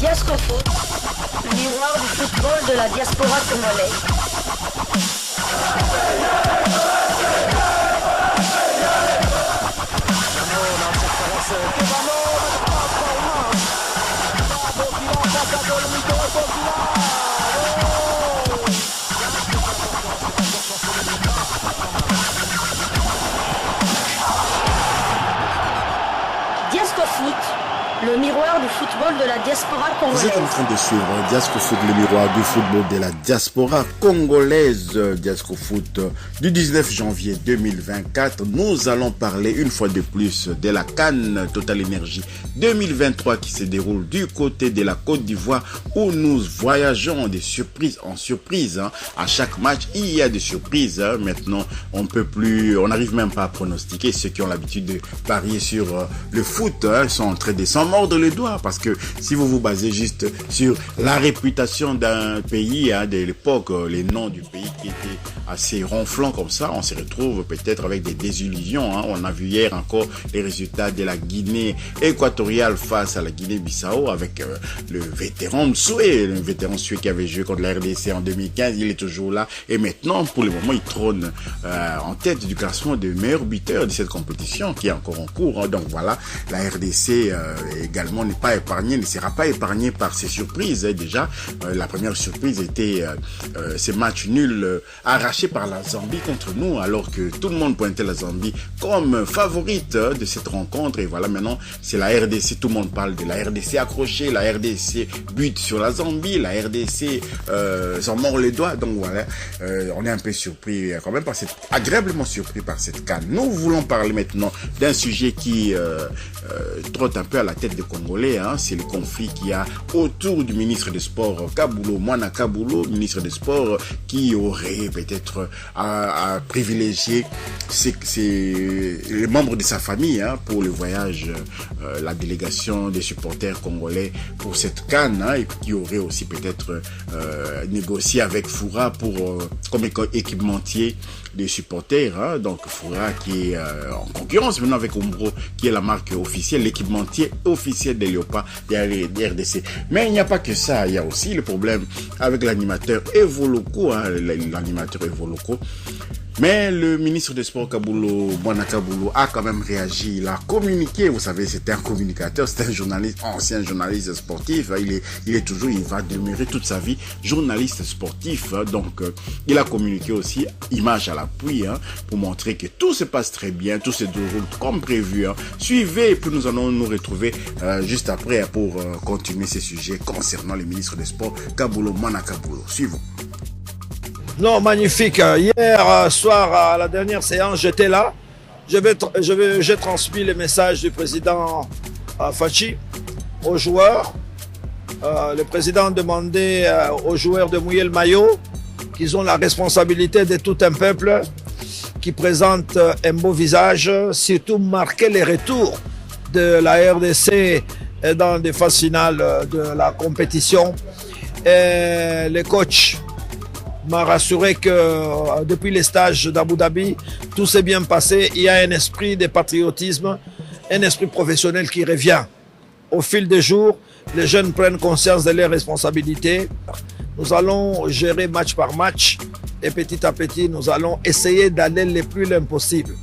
Diascofoot, le miroir du football de la diaspora congolaise. Diascofoot, le miroir du football de la diaspora congolaise. Vous êtes en train de suivre Diascofoot, le miroir du football de la diaspora congolaise. Diascofoot du 19 janvier 2024. Nous allons parler une fois de plus de la CAN Total Energy 2023 qui se déroule du côté de la Côte d'Ivoire où nous voyageons de surprise en surprise. À chaque match, il y a des surprises. Maintenant, on n'arrive même pas à pronostiquer. Ceux qui ont l'habitude de parier sur le foot sont en train de s'en mordre les doigts parce que si vous vous basez juste sur la réputation d'un pays de l'époque, les noms du pays qui étaient assez ronflants comme ça, on se retrouve peut-être avec des désillusions. On a vu hier encore les résultats de la Guinée équatoriale face à la Guinée-Bissau avec le vétéran Msoué, qui avait joué contre la RDC en 2015. Il est toujours là et maintenant, pour le moment, il trône en tête du classement des meilleurs buteurs de cette compétition qui est encore en cours. Donc voilà, la RDC également ne sera pas épargnée par ces surprises. Déjà, la première surprise était ces matchs nuls arrachés par la Zambie contre nous, alors que tout le monde pointait la Zambie comme favorite de cette rencontre. Et voilà, maintenant, c'est la RDC. Tout le monde parle de la RDC accrochée, la RDC bute sur la Zambie, la RDC s'en mord les doigts. Donc voilà, on est un peu surpris quand même, agréablement surpris par cette CAN. Nous voulons parler maintenant d'un sujet qui trotte un peu à la tête des Congolais. C'est le conflit qu'il y a autour du ministre des Sports Kabulo, Mwana Kabulo, ministre des Sports, qui aurait peut-être à privilégier les membres de sa famille pour le voyage, la délégation des supporters congolais pour cette CAN, et qui aurait aussi peut-être négocié avec Foura comme équipementier des supporters. Donc Foura qui est en concurrence maintenant avec Umbro, qui est la marque officielle, l'équipementier officiel des Léopards des RDC. Mais il n'y a pas que ça, il y a aussi le problème avec l'animateur Evoloko, l'animateur Evoloko. Mais le ministre des Sports Kabulo, Mwana Kabulo, a quand même réagi. Il a communiqué. Vous savez, c'était un communicateur, c'était un journaliste, ancien journaliste sportif. Il va demeurer toute sa vie journaliste sportif. Donc, il a communiqué aussi, image à l'appui, pour montrer que tout se passe très bien, tout se déroule comme prévu. Suivez, et puis nous allons nous retrouver juste après pour continuer ces sujets concernant le ministre des Sports Kabulo, Mwana Kabulo. Suivons. Non, magnifique. Hier soir, à la dernière séance, j'étais là. J'ai transmis le message du président Fachi aux joueurs. Le président demandait aux joueurs de mouiller le maillot, qu'ils ont la responsabilité de tout un peuple qui présente un beau visage, surtout marquer les retours de la RDC dans des phases finales de la compétition. Et les coachs m'a rassuré que depuis les stages d'Abu Dhabi, tout s'est bien passé. Il y a un esprit de patriotisme, un esprit professionnel qui revient. Au fil des jours, les jeunes prennent conscience de leurs responsabilités. Nous allons gérer match par match et petit à petit, nous allons essayer d'aller le plus loin possible.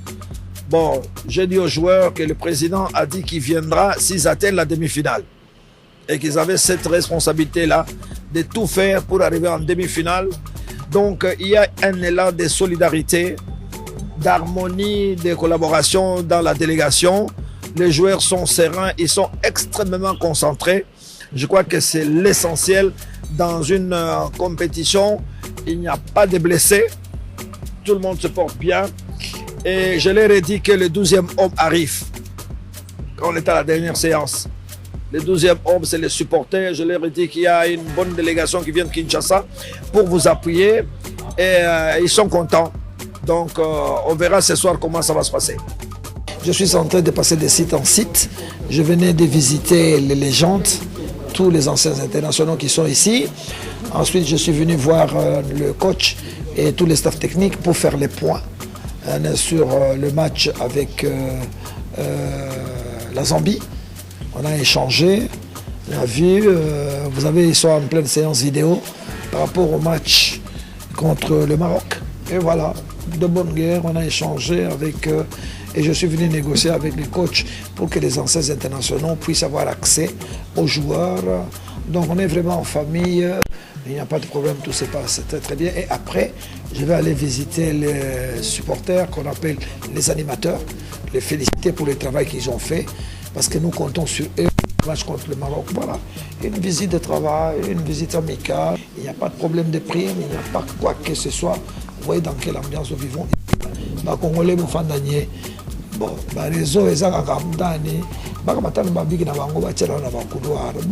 Bon, j'ai dit aux joueurs que le président a dit qu'il viendra s'ils atteignent la demi-finale et qu'ils avaient cette responsabilité-là de tout faire pour arriver en demi-finale. Donc, il y a un élan de solidarité, d'harmonie, de collaboration dans la délégation. Les joueurs sont sereins, ils sont extrêmement concentrés. Je crois que c'est l'essentiel dans une compétition. Il n'y a pas de blessés. Tout le monde se porte bien. Et je leur ai dit que le 12e homme arrive. Quand on était à la dernière séance. Le 12e homme, c'est les supporters. Je leur ai dit qu'il y a une bonne délégation qui vient de Kinshasa pour vous appuyer. Et ils sont contents. Donc, on verra ce soir comment ça va se passer. Je suis en train de passer de site en site. Je venais de visiter les légendes, tous les anciens internationaux qui sont ici. Ensuite, je suis venu voir le coach et tous les staffs techniques pour faire les points sur le match avec la Zambie. On a échangé. On a vu, vous avez, ils sont en pleine séance vidéo par rapport au match contre le Maroc. Et voilà, de bonne guerre, on a échangé avec eux et je suis venu négocier avec les coachs pour que les anciens internationaux puissent avoir accès aux joueurs. Donc on est vraiment en famille, il n'y a pas de problème, tout se passe très très bien. Et après, je vais aller visiter les supporters qu'on appelle les animateurs, les féliciter pour le travail qu'ils ont fait, parce que nous comptons sur eux. Match contre le Maroc, voilà. Une visite de travail, une visite amicale, il n'y a pas de problème de prime, il n'y a pas quoi que ce soit. Vous voyez dans quelle ambiance nous vivons. Les Congolais nous font gagner. Bon, les réseaux, ils ont gagné. Les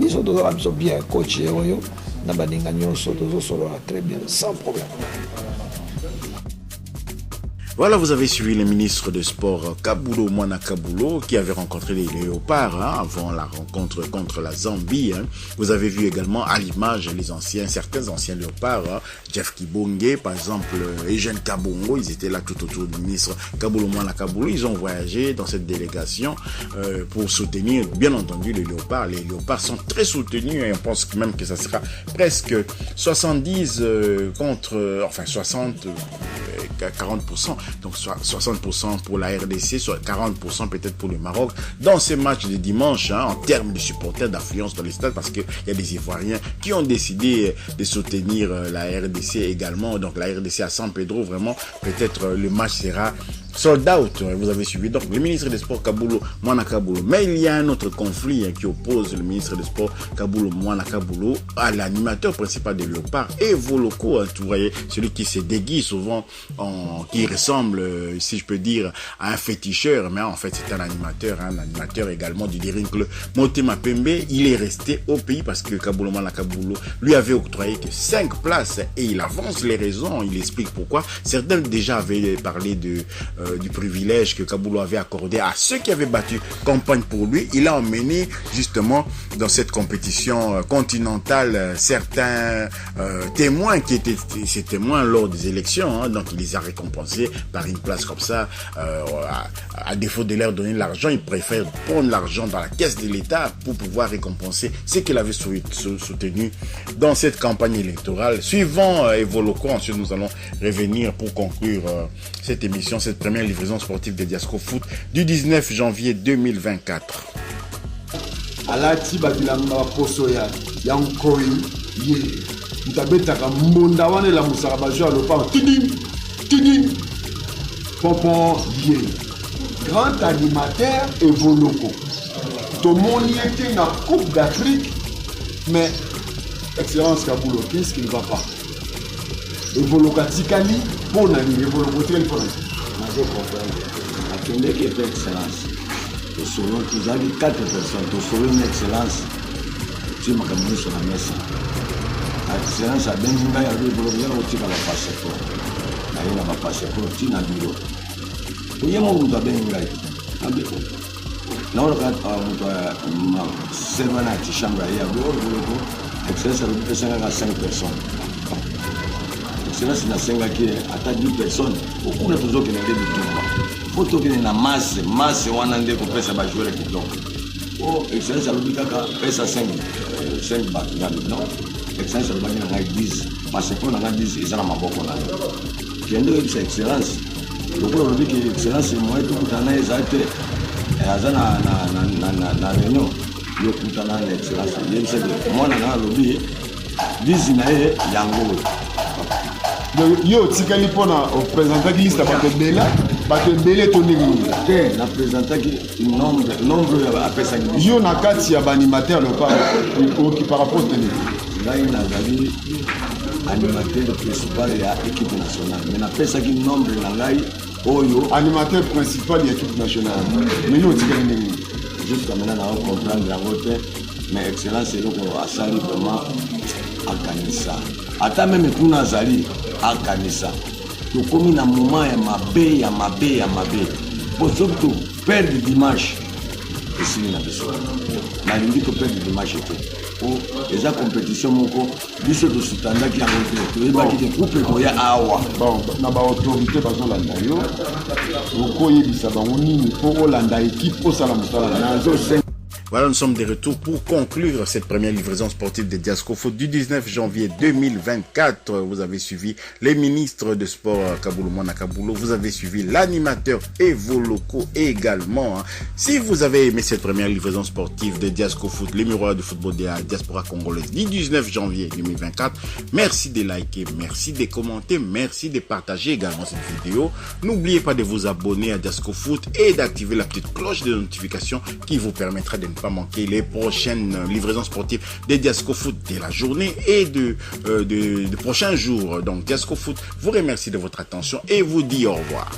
gens bien coachés, très bien, sans problème. Voilà, vous avez suivi le ministre des Sports Kabulo Mwana Kabulo qui avait rencontré les Léopards avant la rencontre contre la Zambie. Vous avez vu également à l'image certains anciens Léopards, Jeff Kibonge par exemple, Eugène Kabongo, ils étaient là tout autour du ministre Kabulo Mwana Kabulo. Ils ont voyagé dans cette délégation pour soutenir bien entendu les Léopards. Les Léopards sont très soutenus et on pense même que ça sera presque 70 contre, enfin 60, 40%. Donc 60% pour la RDC, soit 40% peut-être pour le Maroc. Dans ces matchs de dimanche, en termes de supporters, d'affluence dans les stades, parce qu'il y a des Ivoiriens qui ont décidé de soutenir la RDC également. Donc la RDC à San Pedro, vraiment, peut-être le match sera sold out. Vous avez suivi donc le ministre des Sports Kabulo Mwana Kabulo. Mais il y a un autre conflit qui oppose le ministre des Sports Kabulo Mwana Kabulo à l'animateur principal des Léopards et Voloko. Vous voyez, celui qui se déguise souvent, qui ressemble, si je peux dire, à un féticheur, mais en fait c'est un animateur également du Dirinkle Motema Pembe. Il est resté au pays parce que Kabulo Mwana Kabulo lui avait octroyé que 5 places et il avance les raisons, il explique pourquoi. Certains déjà avaient parlé du privilège que Kabulo avait accordé à ceux qui avaient battu campagne pour lui. Il a emmené justement dans cette compétition continentale certains témoins qui étaient ces témoins lors des élections, donc il les a récompensés par une place comme ça. À défaut de leur donner l'argent, il préfère prendre l'argent dans la caisse de l'État pour pouvoir récompenser ce qu'il avait soutenu dans cette campagne électorale. Suivant Evoloko, ensuite nous allons revenir pour conclure cette émission, cette première livraison sportive de Diasco Foot du 19 janvier 2024. Alati babilanga poso ya nkoi ye mutabetaka mbonda wane la musaka bajo le pas tidi pompon ye grand animateur Evoloko tomoni était na Coupe d'Afrique, mais excellence Kabulo, qu'est-ce qui ne va pas? Evoloko tikali pour nani Evoloko tikali pour nani? Je comprends. Attendez qu'il y ait excellence. Et selon qu'ils avaient 4 personnes, il faut une excellence. Tu m'as mis sur la messe. L'excellence a bien dit qu'il y a des problèmes au type de la passeport. Il y a un passeport, tu n'as pas de bureau. Il y a un monde qui a bien dit. Là, on regarde un servant à la chambre, il y a un bureau. L'excellence a 5 personnes. Excellence na 5 qui à 10 personnes. Beaucoup de choses qui n'ont pas de faut que na masse wana nde ko pesa ba joueur qui donc oh excellence a lobika ka pesa 5 ba non excellence a lobika na 10 parce que na 10 ils ont maboko na kende excellence donc on dit que excellence moi tout kutana ezate azana na réunion yo kutana na excellence yemse moi na lobi 10 na ye yango yo tikali pona représenter qui liste bato ebele toneli te na présenter qui nombre ya pesa yo na kati ya animateur le pas qui par rapport teni ngai nazali animateur principal ya équipe nationale mais na pesa qui nombre na ngai oyo animateur principal ya équipe nationale mais yo tikali nini jusqu'à maintenant on comprendre la vote mais excellence c'est loko asali vraiment akanisa ata même kuna azali akanisa tokomi na moment ya mabe po surtout perdre dimanche esili na biso nalingi toperdre dimanche te po eza compétition moko biso tosutandaki yango te toyebaki te coupe koya awa na baautorité bazolanda yo okoyebisa bango nini po olanda équipe osala mosala nazosenga Voilà, nous sommes de retour pour conclure cette première livraison sportive de Diasco Foot du 19 janvier 2024. Vous avez suivi les ministres de sport Kaboulou Mwana Kaboulou, vous avez suivi l'animateur et vos locaux également. Si vous avez aimé cette première livraison sportive de Diasco Foot, les miroirs du football de la diaspora congolaise du 19 janvier 2024, merci de liker, merci de commenter, merci de partager également cette vidéo. N'oubliez pas de vous abonner à Diasco Foot et d'activer la petite cloche de notification qui vous permettra de ne pas manquer les prochaines livraisons sportives de Diasco Foot de la journée et de prochains jours. Donc Diasco Foot vous remercie de votre attention et vous dit au revoir.